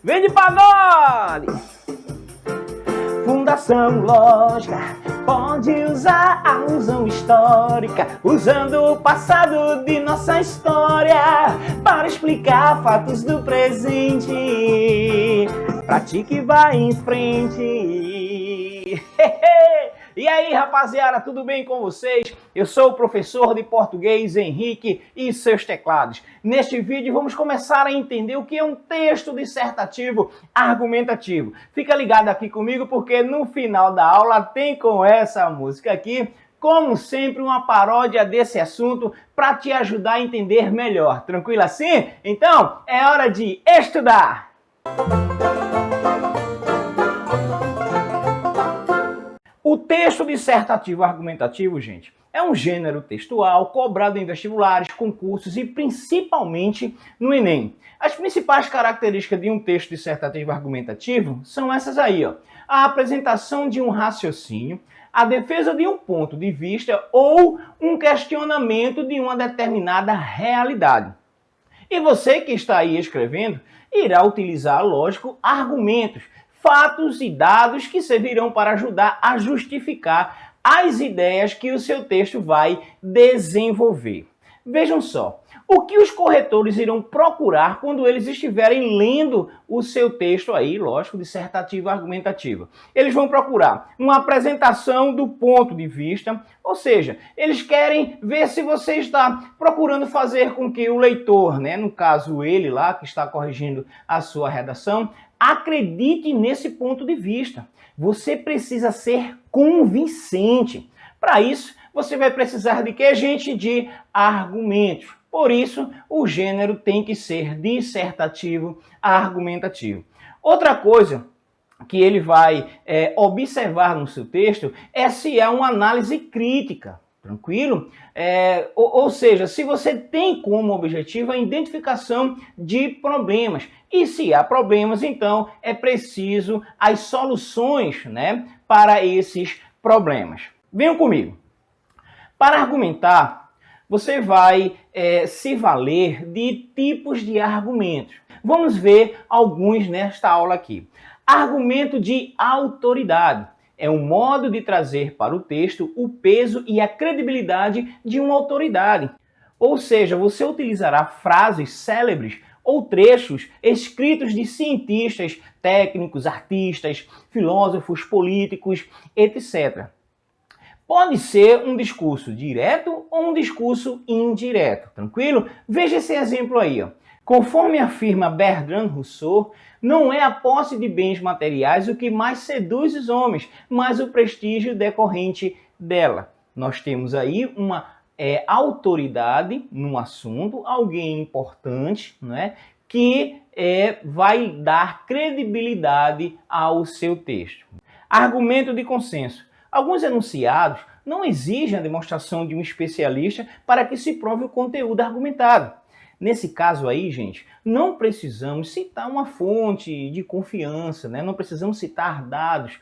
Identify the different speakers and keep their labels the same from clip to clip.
Speaker 1: Vem de pagode! Fundação Lógica pode usar a alusão histórica, usando o passado de nossa história para explicar fatos do presente. Pratique e vá em frente. E aí, rapaziada, tudo bem com vocês? Eu sou o professor de português Henrique e seus teclados. Neste vídeo vamos começar a entender o que é um texto dissertativo argumentativo. Fica ligado aqui comigo porque no final da aula tem com essa música aqui, como sempre, uma paródia desse assunto para te ajudar a entender melhor. Tranquilo assim? Então, é hora de estudar! O texto dissertativo argumentativo, gente, é um gênero textual cobrado em vestibulares, concursos e principalmente no Enem. As principais características de um texto dissertativo argumentativo são essas aí, ó. A apresentação de um raciocínio, a defesa de um ponto de vista ou um questionamento de uma determinada realidade. E você que está aí escrevendo irá utilizar, lógico, argumentos, fatos e dados que servirão para ajudar a justificar as ideias que o seu texto vai desenvolver. Vejam só, o que os corretores irão procurar quando eles estiverem lendo o seu texto aí, lógico, dissertativo argumentativo. Eles vão procurar uma apresentação do ponto de vista, ou seja, eles querem ver se você está procurando fazer com que o leitor, né, no caso ele lá que está corrigindo a sua redação, acredite nesse ponto de vista. Você precisa ser convincente. Para isso, você vai precisar de que, gente? De argumentos. Por isso, o gênero tem que ser dissertativo argumentativo. Outra coisa que ele vai observar no seu texto é se é uma análise crítica. Tranquilo? Ou seja, se você tem como objetivo a identificação de problemas. E se há problemas, então é preciso as soluções, né, para esses problemas. Venham comigo. Para argumentar, você vai se valer de tipos de argumentos. Vamos ver alguns nesta aula aqui. Argumento de autoridade. É um modo de trazer para o texto o peso e a credibilidade de uma autoridade. Ou seja, você utilizará frases célebres ou trechos escritos de cientistas, técnicos, artistas, filósofos, políticos, etc. Pode ser um discurso direto ou um discurso indireto, tranquilo? Veja esse exemplo aí, ó. Conforme afirma Bertrand Russell, não é a posse de bens materiais o que mais seduz os homens, mas o prestígio decorrente dela. Nós temos aí uma autoridade num assunto, alguém importante, né, que vai dar credibilidade ao seu texto. Argumento de consenso. Alguns enunciados não exigem a demonstração de um especialista para que se prove o conteúdo argumentado. Nesse caso aí, gente, não precisamos citar uma fonte de confiança, né? Não precisamos citar dados.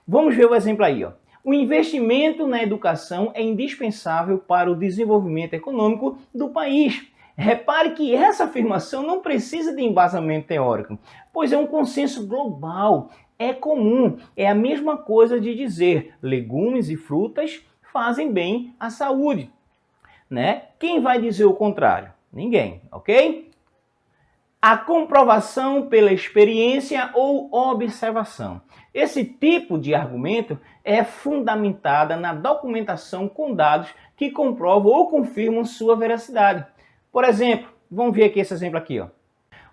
Speaker 1: Vamos ver o exemplo aí, ó. O investimento na educação é indispensável para o desenvolvimento econômico do país. Repare que essa afirmação não precisa de embasamento teórico, pois é um consenso global, é comum, é a mesma coisa de dizer legumes e frutas fazem bem à saúde, né? Quem vai dizer o contrário? Ninguém, ok? A comprovação pela experiência ou observação. Esse tipo de argumento é fundamentada na documentação com dados que comprovam ou confirmam sua veracidade. Por exemplo, vamos ver aqui esse exemplo aqui, ó.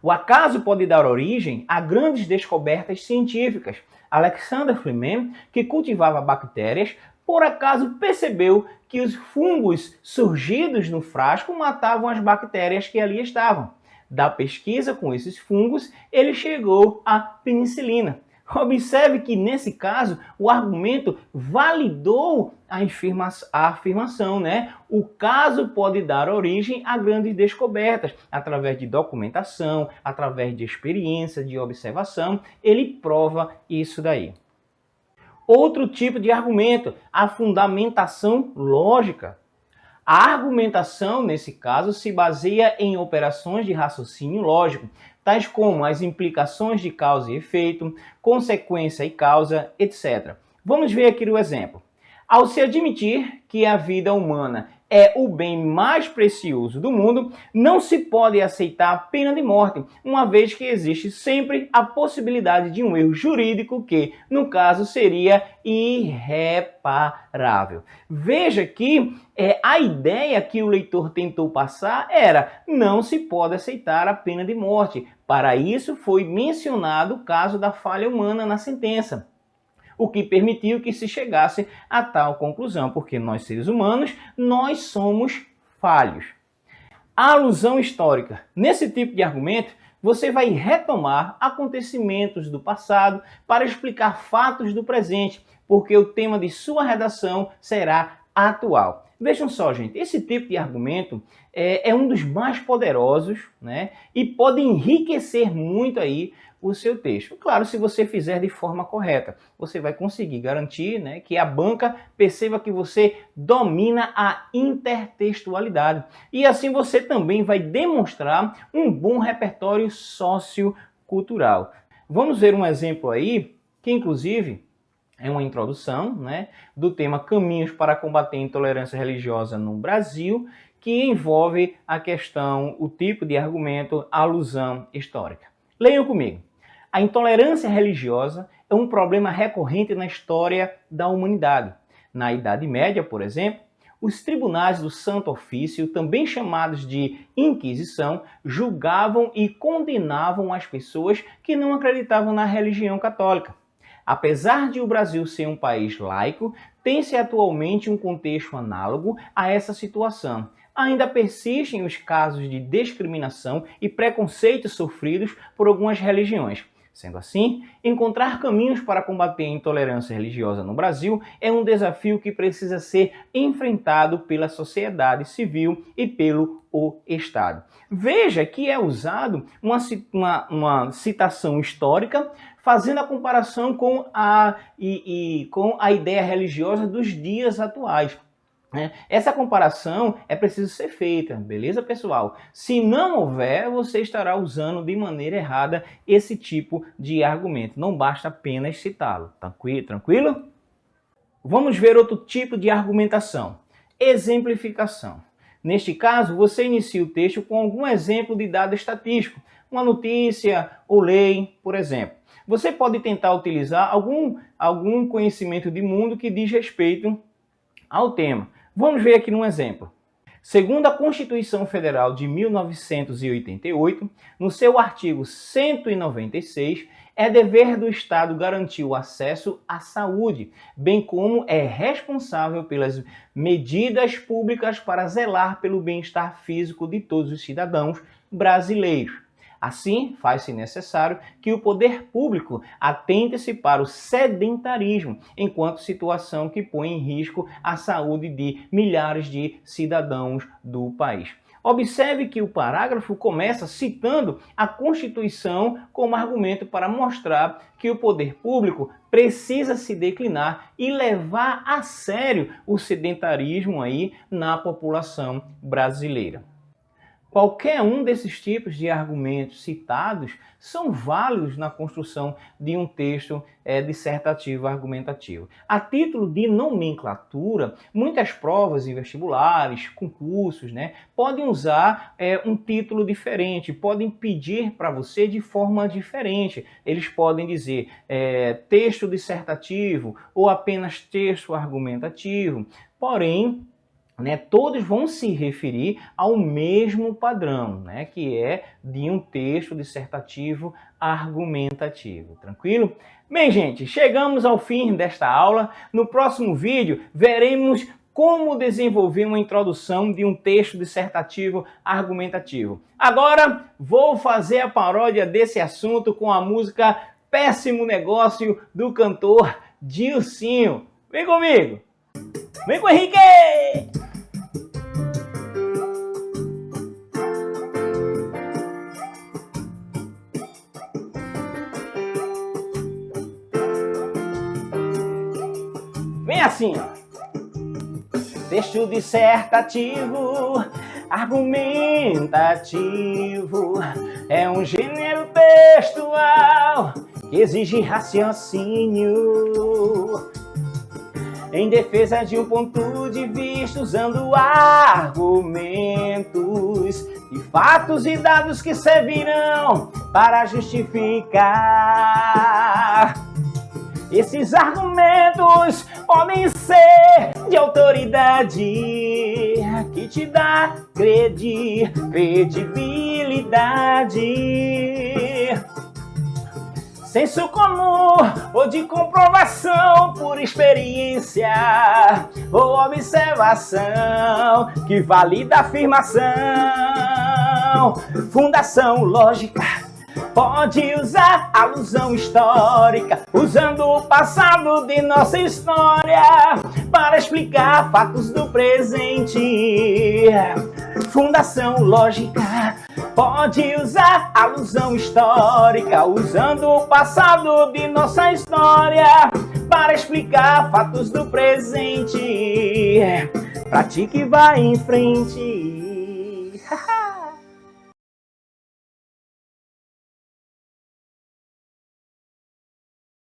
Speaker 1: O acaso pode dar origem a grandes descobertas científicas. Alexander Fleming, que cultivava bactérias, por acaso percebeu que os fungos surgidos no frasco matavam as bactérias que ali estavam. Da pesquisa com esses fungos, ele chegou à penicilina. Observe que, nesse caso, o argumento validou a afirmação, né? O caso pode dar origem a grandes descobertas, através de documentação, através de experiência, de observação, ele prova isso daí. Outro tipo de argumento, a fundamentação lógica. A argumentação, nesse caso, se baseia em operações de raciocínio lógico, tais como as implicações de causa e efeito, consequência e causa, etc. Vamos ver aqui o exemplo. Ao se admitir que a vida humana é o bem mais precioso do mundo, não se pode aceitar a pena de morte, uma vez que existe sempre a possibilidade de um erro jurídico que, no caso, seria irreparável. Veja que a ideia que o leitor tentou passar era: não se pode aceitar a pena de morte. Para isso foi mencionado o caso da falha humana na sentença, o que permitiu que se chegasse a tal conclusão, porque nós, seres humanos, nós somos falhos. A alusão histórica. Nesse tipo de argumento, você vai retomar acontecimentos do passado para explicar fatos do presente, porque o tema de sua redação será atual. Vejam só, gente, esse tipo de argumento é um dos mais poderosos, né? E pode enriquecer muito aí o seu texto. Claro, se você fizer de forma correta, você vai conseguir garantir, né, que a banca perceba que você domina a intertextualidade. E assim você também vai demonstrar um bom repertório sociocultural. Vamos ver um exemplo aí, que inclusive é uma introdução, né, do tema Caminhos para combater a intolerância religiosa no Brasil, que envolve a questão, o tipo de argumento, alusão histórica. Leiam comigo. A intolerância religiosa é um problema recorrente na história da humanidade. Na Idade Média, por exemplo, os tribunais do Santo Ofício, também chamados de Inquisição, julgavam e condenavam as pessoas que não acreditavam na religião católica. Apesar de o Brasil ser um país laico, tem-se atualmente um contexto análogo a essa situação. Ainda persistem os casos de discriminação e preconceitos sofridos por algumas religiões. Sendo assim, encontrar caminhos para combater a intolerância religiosa no Brasil é um desafio que precisa ser enfrentado pela sociedade civil e pelo Estado. Veja que é usado uma citação histórica fazendo a comparação com com a ideia religiosa dos dias atuais. Essa comparação é preciso ser feita, beleza, pessoal? Se não houver, você estará usando de maneira errada esse tipo de argumento. Não basta apenas citá-lo. Tranquilo? Vamos ver outro tipo de argumentação. Exemplificação. Neste caso, você inicia o texto com algum exemplo de dado estatístico, uma notícia ou lei, por exemplo. Você pode tentar utilizar algum conhecimento de mundo que diz respeito ao tema. Vamos ver aqui num exemplo. Segundo a Constituição Federal de 1988, no seu artigo 196, é dever do Estado garantir o acesso à saúde, bem como é responsável pelas medidas públicas para zelar pelo bem-estar físico de todos os cidadãos brasileiros. Assim, faz-se necessário que o poder público atente-se para o sedentarismo, enquanto situação que põe em risco a saúde de milhares de cidadãos do país. Observe que o parágrafo começa citando a Constituição como argumento para mostrar que o poder público precisa se declinar e levar a sério o sedentarismo aí na população brasileira. Qualquer um desses tipos de argumentos citados são válidos na construção de um texto dissertativo argumentativo. A título de nomenclatura, muitas provas em vestibulares, concursos, podem usar um título diferente, podem pedir para você de forma diferente. Eles podem dizer texto dissertativo ou apenas texto argumentativo. Porém, todos vão se referir ao mesmo padrão, que é de um texto dissertativo argumentativo. Tranquilo? Bem, gente, chegamos ao fim desta aula. No próximo vídeo, veremos como desenvolver uma introdução de um texto dissertativo argumentativo. Agora, vou fazer a paródia desse assunto com a música Péssimo Negócio do cantor Dilcinho. Vem comigo! Vem com o Henrique! Vem assim, ó. texto dissertativo, argumentativo. É um gênero textual que exige raciocínio em defesa de um ponto de vista, usando argumentos e fatos e dados que servirão para justificar. Esses argumentos podem ser de autoridade que te dá credibilidade, senso comum ou de comprovação por experiência ou observação que valida a afirmação. Fundação lógica pode usar alusão histórica, usando o passado de nossa história para explicar fatos do presente. Fundação lógica pode usar alusão histórica, usando o passado de nossa história para explicar fatos do presente. Pratique e vá em frente.